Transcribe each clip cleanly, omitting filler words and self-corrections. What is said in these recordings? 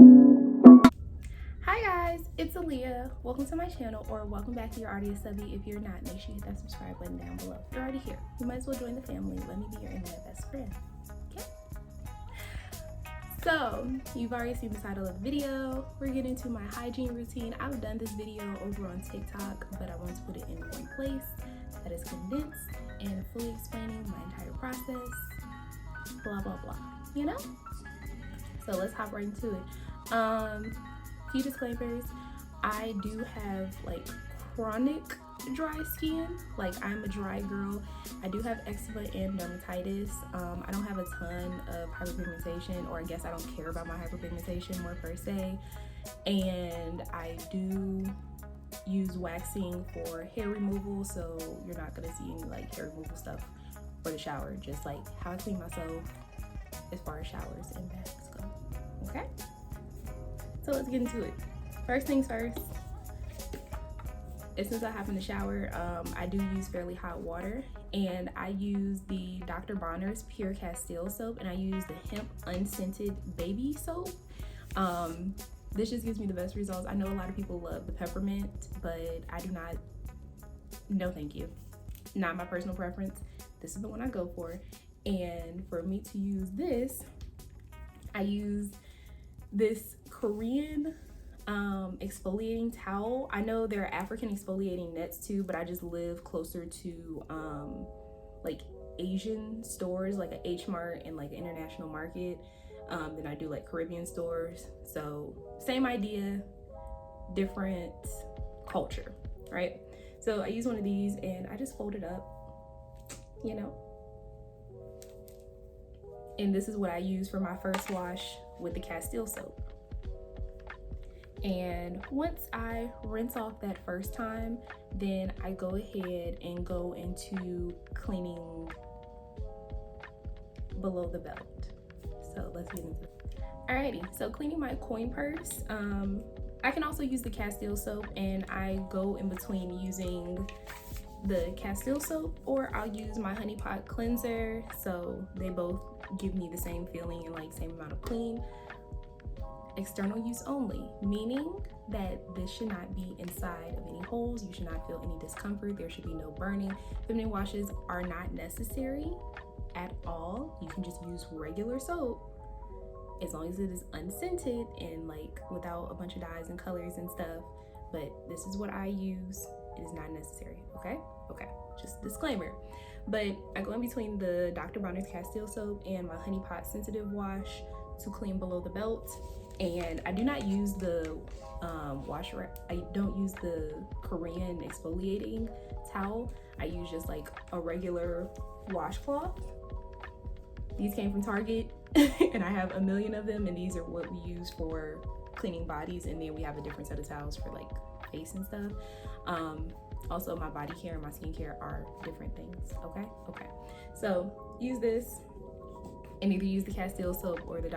Hi guys, it's Aliyah. Welcome to my channel, or welcome back to your audience subby. If you're not, make sure you hit that subscribe button down below. You're already here. You might as well join the family. Let me be your internet best friend. Okay? So, you've already seen the title of the video. We're getting into my hygiene routine. I've done this video over on TikTok, but I want to put it in one place that is condensed and fully explaining my entire process. Blah, blah, blah. You know? So let's hop right into it. Few disclaimers. I do have like chronic dry skin. Like, I'm a dry girl. I do have eczema and dermatitis. I don't have a ton of hyperpigmentation, or I guess I don't care about my hyperpigmentation more per se. And I do use waxing for hair removal, so you're not gonna see any like hair removal stuff for the shower, just like how I clean myself as far as showers and baths go. Okay? So let's get into it. First things first, as soon as I hop in the shower, I do use fairly hot water, and I use the Dr. Bronner's Pure Castile soap, and I use the hemp unscented baby soap. This just gives me the best results. I know a lot of people love the peppermint, but I do not. No, thank you. Not my personal preference. This is the one I go for. And for me to use this, I use this Korean exfoliating towel. I know there are African exfoliating nets too, but I just live closer to like Asian stores, like a H Mart and like an international market, than I do like Caribbean stores. So same idea, different culture, right? So I use one of these and I just fold it up, you know. And this is what I use for my first wash with the Castile soap. And once I rinse off that first time, then I go ahead and go into cleaning below the belt. So let's get into it. Alrighty, so cleaning my coin purse. I can also use the Castile soap, and I go in between using the Castile soap, or I'll use my honey pot cleanser. So they both give me the same feeling and like same amount of clean. External use only, meaning that this should not be inside of any holes. You should not feel any discomfort. There should be no burning. Feminine washes are not necessary at all. You can just use regular soap as long as it is unscented and like without a bunch of dyes and colors and stuff. But this is what I use. It is not necessary. Okay, just disclaimer. But I go in between the Dr. Bronner's Castile soap and my honey pot sensitive wash to clean below the belt. And I do not use the I don't use the Korean exfoliating towel. I use just like a regular washcloth. These came from Target and I have a million of them, and these are what we use for cleaning bodies, and then we have a different set of towels for like face and stuff. Also, my body care and my skincare are different things. Okay, so use this, and either use the Castile soap or the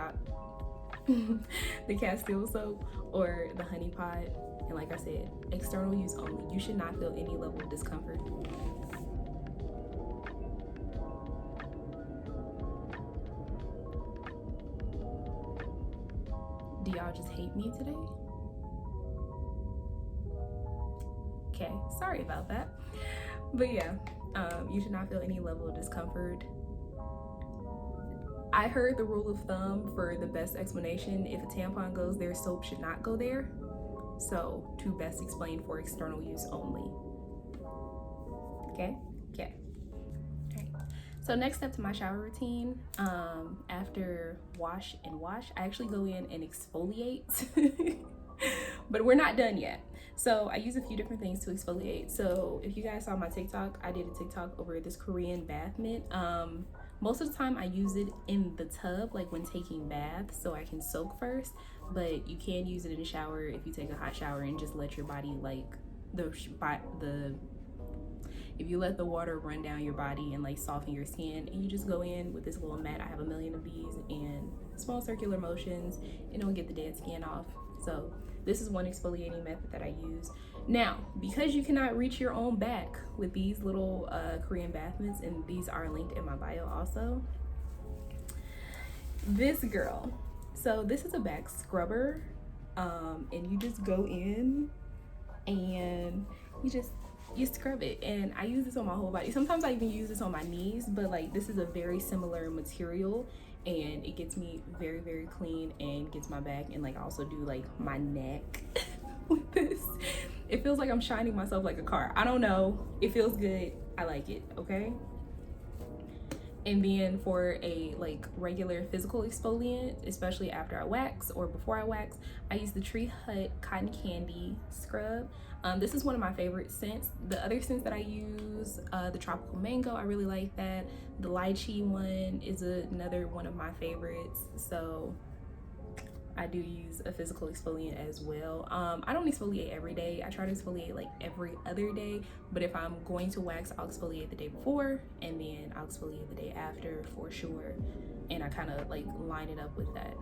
Castile soap or the honey pot. And like I said, external use only. You should not feel any level of discomfort. Do y'all just hate me today? Okay, sorry about that. But yeah, you should not feel any level of discomfort. I heard the rule of thumb for the best explanation: if a tampon goes there, soap should not go there. So to best explain for external use only. Okay. Alright. So next step to my shower routine, after wash, I actually go in and exfoliate. But we're not done yet. So I use a few different things to exfoliate. So if you guys saw my TikTok, I did a TikTok over this Korean bath mitt. Most of the time I use it in the tub, like when taking baths, so I can soak first, but you can use it in the shower if you take a hot shower and just let your body, like if you let the water run down your body and like soften your skin, and you just go in with this little mat. I have a million of these, and small circular motions, and it will get the dead skin off. So this is one exfoliating method that I use. Now, because you cannot reach your own back with these little Korean bath mitts, and these are linked in my bio also, this girl So this is a back scrubber, and you just go in and you scrub it. And I use this on my whole body. Sometimes I even use this on my knees, but like this is a very similar material and it gets me very, very clean and gets my back. And like I also do like my neck with this. It feels like I'm shining myself like a car. I don't know, it feels good. I like it. Okay. And then for a like regular physical exfoliant, especially after I wax or before I wax, I use the Tree Hut Cotton Candy Scrub. This is one of my favorite scents. The other scents that I use, the Tropical Mango, I really like that. The Lychee one is another one of my favorites. So I do use a physical exfoliant as well. I don't exfoliate every day. I try to exfoliate like every other day, but if I'm going to wax, I'll exfoliate the day before and then I'll exfoliate the day after for sure. And I kind of like line it up with that.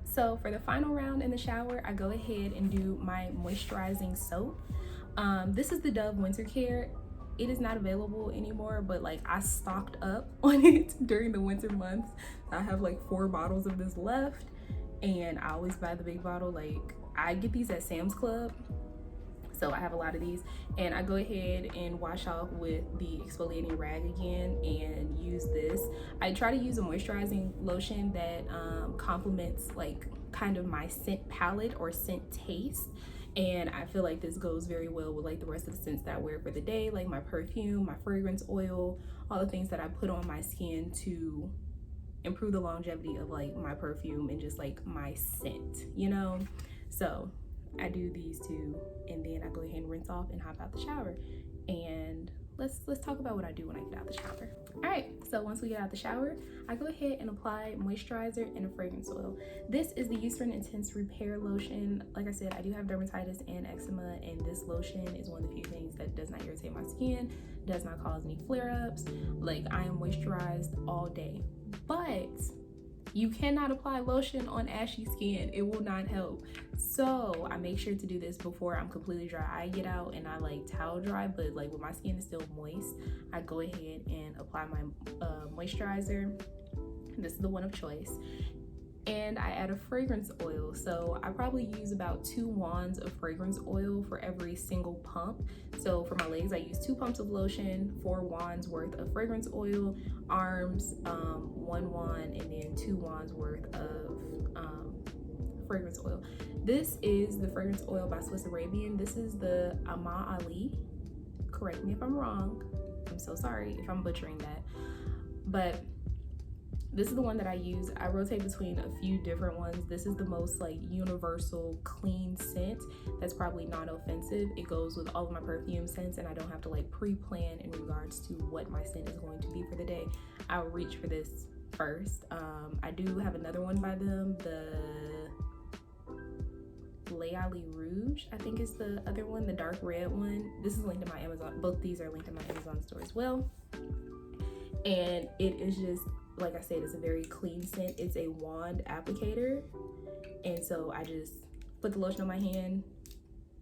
So for the final round in the shower, I go ahead and do my moisturizing soap. This is the Dove Winter Care. It is not available anymore, but like I stocked up on it during the winter months. I have like 4 bottles of this left and I always buy the big bottle. Like I get these at Sam's Club, so I have a lot of these, and I go ahead and wash off with the exfoliating rag again and use this. I try to use a moisturizing lotion that complements like kind of my scent palette or scent taste. And I feel like this goes very well with like the rest of the scents that I wear for the day, like my perfume, my fragrance oil, all the things that I put on my skin to improve the longevity of like my perfume and just like my scent, you know? So I do these two and then I go ahead and rinse off and hop out the shower. And let's talk about what I do when I get out the shower. All right, so once we get out the shower, I go ahead and apply moisturizer and a fragrance oil. This is the Eucerin Intense Repair Lotion. Like I said, I do have dermatitis and eczema, and this lotion is one of the few things that does not irritate my skin, does not cause any flare-ups. Like I am moisturized all day, but you cannot apply lotion on ashy skin. It will not help. So I make sure to do this before I'm completely dry. I get out and I like towel dry, but like when my skin is still moist, I go ahead and apply my moisturizer. This is the one of choice. And I add a fragrance oil. So I probably use about 2 wands of fragrance oil for every single pump. So for my legs, I use 2 pumps of lotion, 4 wands worth of fragrance oil, arms, 1 wand, and then 2 wands worth of fragrance oil. This is the fragrance oil by Swiss Arabian. This is the Ama Ali. Correct me if I'm wrong. I'm so sorry if I'm butchering that. But this is the one that I use. I rotate between a few different ones. This is the most like universal clean scent that's probably non-offensive. It goes with all of my perfume scents and I don't have to like pre-plan in regards to what my scent is going to be for the day. I'll reach for this first. I do have another one by them, the L'Oreal Rouge, I think is the other one, the dark red one. This is linked in my Amazon. Both these are linked in my Amazon store as well. And it is just, like I said, it's a very clean scent. It's a wand applicator. And so I just put the lotion on my hand,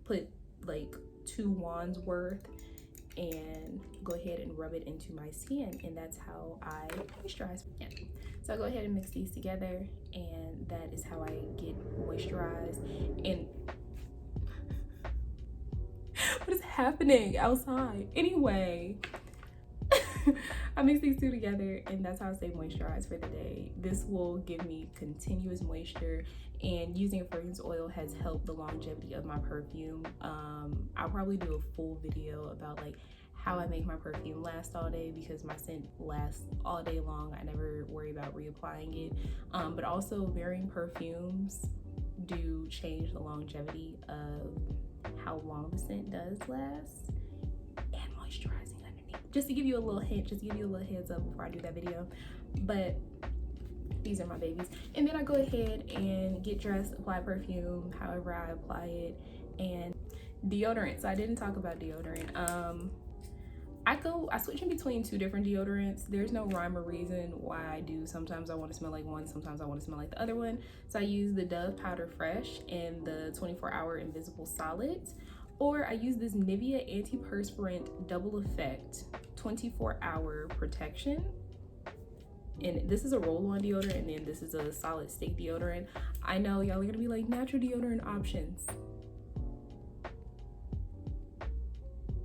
put like 2 wands worth, and go ahead and rub it into my skin. And that's how I moisturize. Yeah. So I go ahead and mix these together, and that is how I get moisturized. And what is happening outside? Anyway, I mix these 2 together, and that's how I stay moisturized for the day. This will give me continuous moisture, and using a fragrance oil has helped the longevity of my perfume. I'll probably do a full video about like how I make my perfume last all day, because my scent lasts all day long. I never worry about reapplying it. But also varying perfumes do change the longevity of how long the scent does last, and moisturizing underneath. Just to give you a little hint, just to give you a little heads up before I do that video. But these are my babies. And then I go ahead and get dressed, apply perfume, however I apply it, and deodorant. So I didn't talk about deodorant. I switch in between 2 different deodorants. There's no rhyme or reason why I do. Sometimes I want to smell like one, sometimes I want to smell like the other one. So I use the Dove Powder Fresh and the 24-Hour Invisible Solid, or I use this Nivea Antiperspirant Double Effect 24-Hour Protection. And this is a roll-on deodorant, and then this is a solid state deodorant. I know y'all are gonna be like, natural deodorant options.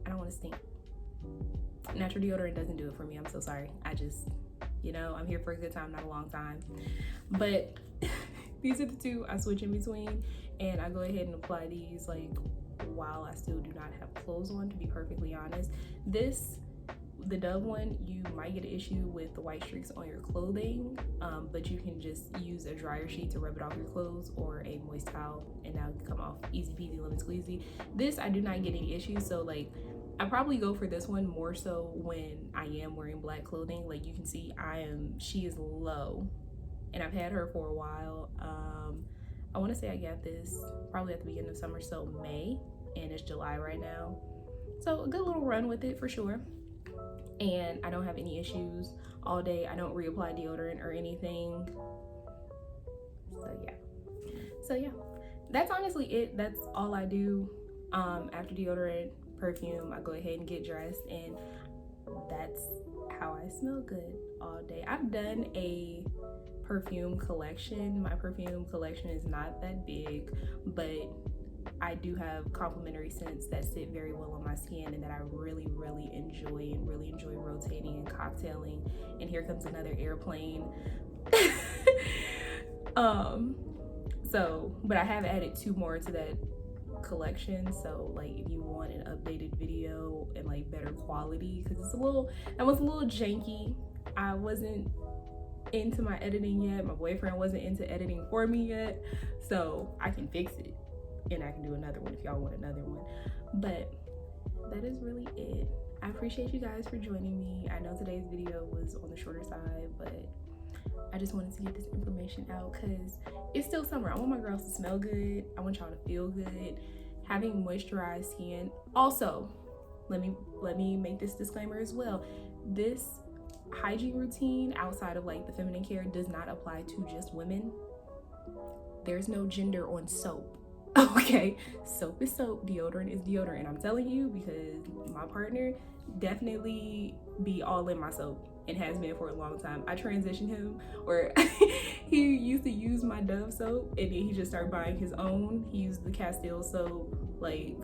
I don't want to stink. Natural deodorant doesn't do it for me. I'm so sorry. I just, you know, I'm here for a good time, not a long time. But these are the two I switch in between, and I go ahead and apply these like while I still do not have clothes on, to be perfectly honest. The Dove one, you might get an issue with the white streaks on your clothing, but you can just use a dryer sheet to rub it off your clothes, or a moist towel, and now it can come off easy peasy lemon squeezy. This, I do not get any issues, so like I probably go for this one more so when I am wearing black clothing. Like you can see, she is low, and I've had her for a while. I want to say I got this probably at the beginning of summer, so May, and it's July right now, so a good little run with it for sure. And I don't have any issues all day. I don't reapply deodorant or anything. So yeah, that's honestly it. That's all I do. After deodorant, perfume, I go ahead and get dressed, and that's how I smell good all day. I've done a perfume collection. My perfume collection is not that big, but I do have complementary scents that sit very well on my skin, and that I really, really enjoy, and really enjoy rotating and cocktailing. And here comes another airplane. But I have added 2 more to that collection, so like if you want an updated video and like better quality, because that was a little janky. I wasn't into my editing yet. My boyfriend wasn't into editing for me yet, so I can fix it, and I can do another one if y'all want another one. But that is really it. I appreciate you guys for joining me. I know today's video was on the shorter side, but I just wanted to get this information out because it's still summer. I want my girls to smell good. I want y'all to feel good. Having moisturized skin. Also, let me make this disclaimer as well. This hygiene routine outside of like the feminine care does not apply to just women. There's no gender on soap. Okay, soap is soap, deodorant is deodorant, and I'm telling you because my partner definitely be all in my soap and has been for a long time. I transitioned him, or he used to use my Dove soap, and then he just started buying his own. He used the Castile soap. Like,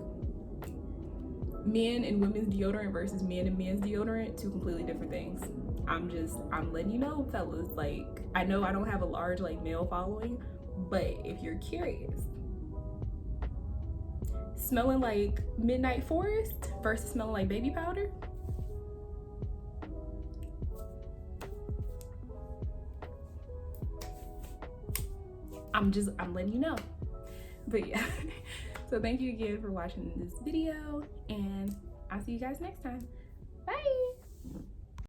men and women's deodorant versus men and men's deodorant, 2 completely different things. I'm letting you know, fellas. Like, I know I don't have a large like male following, but if you're curious, smelling like midnight forest versus smelling like baby powder, I'm letting you know. But yeah, so thank you again for watching this video, and I'll see you guys next time. Bye.